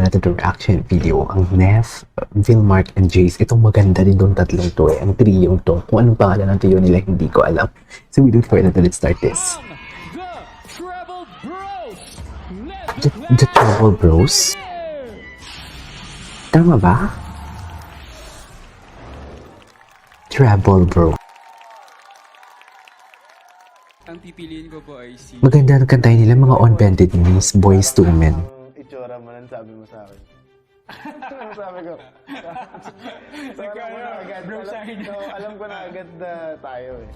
natin itong reaction video. Ang Neff, Vilmark, and Jace. Itong maganda din itong tatlong to eh. Ang trio to. Kung anong pangalan ng trio nila, hindi ko alam. So we don't further than let's start this. The Trouble Bros? Tama ba? Trouble Bro. Ang pipiliin ko po ay si... Maganda ang kantay nila, mga on-bended knees, boys to men. Itsura mo lang, sabi mo sa akin. Sabi ko. So, alam ko na agad. Alam ko na agad na tayo eh.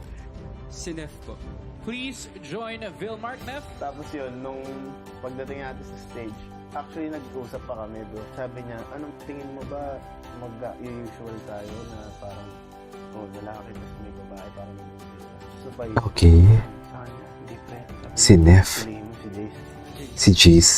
Si Neff po. Please join Vilmark, Neff. Tapos yun, nung pagdating natin sa stage, actually nag-usap pa kami bro. Sabi niya, anong tingin mo ba mag-usual tayo na parang, oh, lalaki tapos may babae, parang so pa yun. Okay. Sa kanya, hindi pre. Si Neff. Piliin mo si Jace. Si Jace.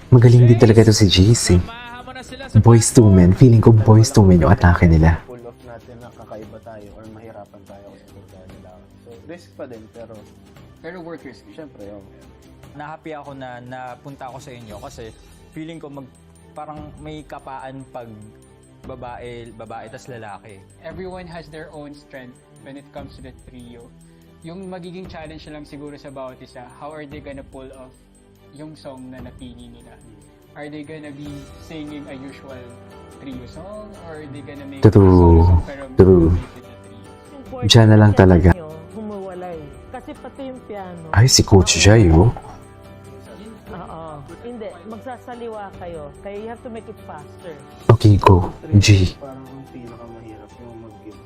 Magaling din talaga ito si Jace eh. Mahamon na sila sa Boys to men. Feeling ko boys to men yung atake nila. Pull off natin na kakaiba tayo or mahirapan tayo kasi kung tayo nila. So, risk pa din, pero worth risking. syempre, oh. Na-happy ako na napunta ako sa inyo kasi feeling ko parang may kapaan pag babae tas lalaki. Everyone has their own strength when it comes to the trio. Yung magiging challenge lang siguro sa bawat isa, how are they gonna pull off yung song na napili nila? Are they gonna be singing a usual trio song? Or are they gonna make True. a song pero True. make it a trio? Diyan na lang talaga. Humuwalay. Kasi pati yung piano. Ay, si Coach Jai oh. Oo. Hindi. Magsasaliwa kayo. Kaya you have to make it faster. Okay, go. G. Parang ang pinakamahirap yung mag-give.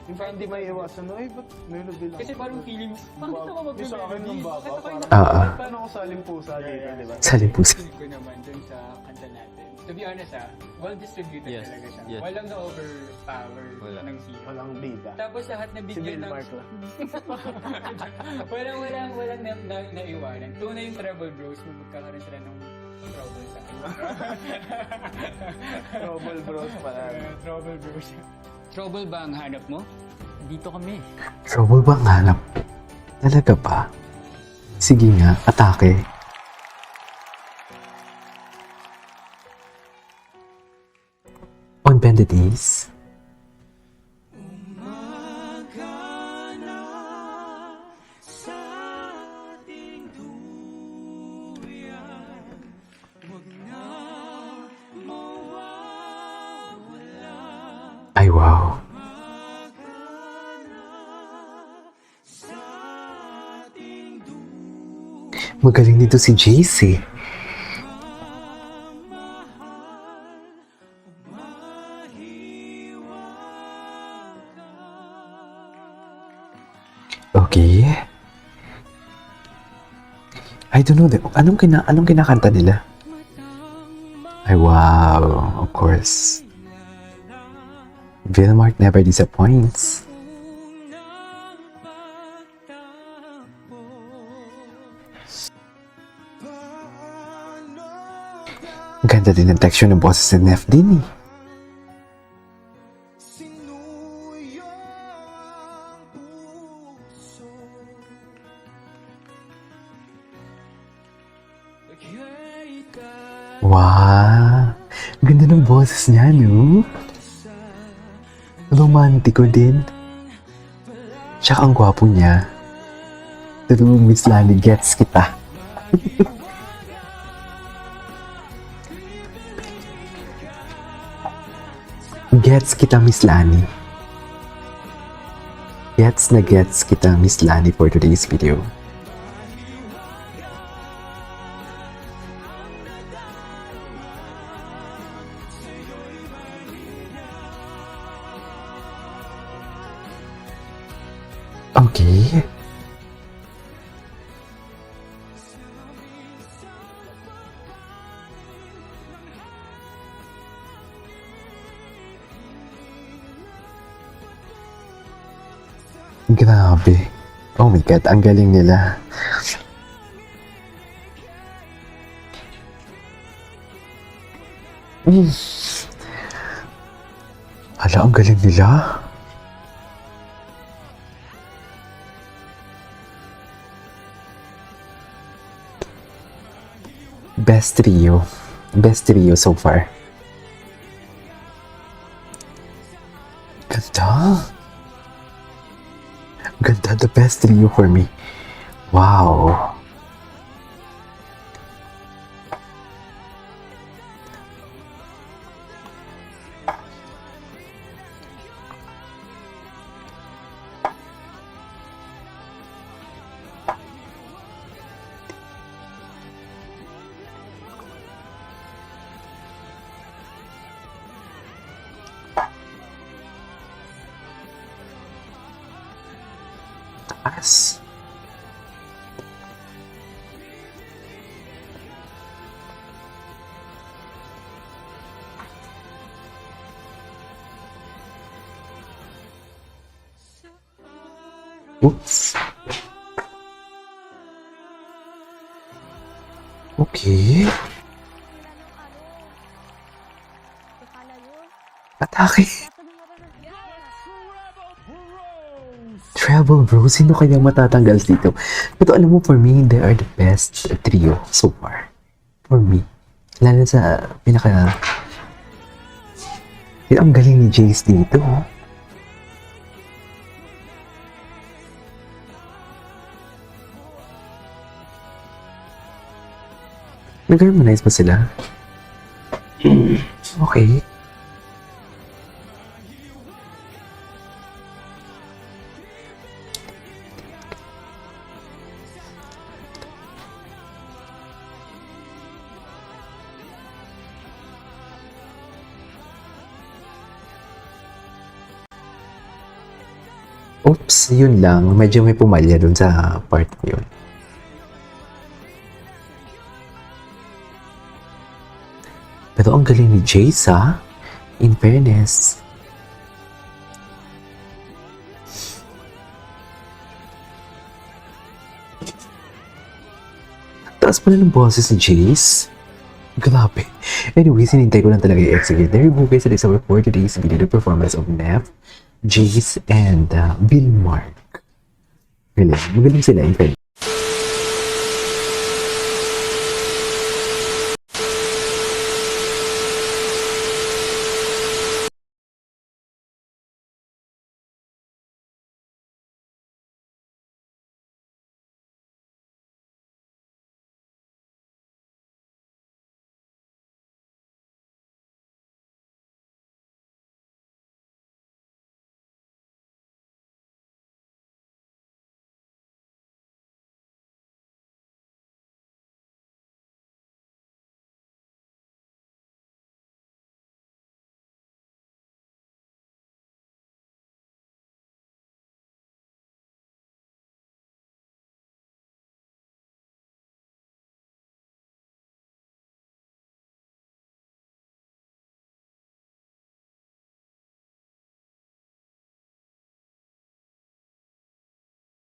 Yung parang hindi may iwasan, no? Ay, ba't melody lang? Kasi parang feelings, bakit ako Yung sa akin ng baba, parang, Ah. paano ako saling pusa dito, di ba? Sa lipusa. feel ko naman dun sa kanta natin. To be honest well distributed Yes, talaga siya. yes. Walang na-overpower Wala. ng siya. Walang bida. Tapos lahat Si nabigyan ng... Vilmark lang. walang naiwanan. Tunay yung Trouble Bros, magkakaroon sila ng trouble sa akin. Trouble bros pala. Trouble Bros. Trouble ba ang hanap mo? Dito kami. Trouble bang hanap? Talaga ba? Sige nga, atake. On bended knees. Ay, wow. Magaling dito si JC. Okay. I don't know. Anong kinakanta nila? Ay, wow. Of course. Vilmark never disappoints. Ganda din ang texture ng boses ni Neff din eh. Wow! Ganda ng boses niya, no? Romantiko din. Tsaka ang gwapo niya. True, Miss Lani, gets kita. Gets kita, Miss Lani. Gets kita, Miss Lani, for today's video. Okay. Grabe. Oh my God, ang galing nila. Hala, ang galing nila. Best trio. Best trio so far. Ganda. Ganda, the best trio for me. Wow. Taas. Oops. Okay. Atake. Treble Bros. Sino kaya matatanggal dito? Pero alam mo, for me, they are the best trio so far. For me. Lalo sa pinaka... Ang galing ni Jace dito. Oh. Nag-harmonize ba sila? Okay. Oops, yun lang. Medyo may pumalya dun sa part na yun. Pero ang galing ni Jace, ha? In fairness. Taas pala ng boses ni Jace. Grabe. Anyways, hinintay ko lang talaga i-execute. There you go guys, that is our for today's video, the performance of Neff, Jace, and Vilmark. Magaling sila in fairness.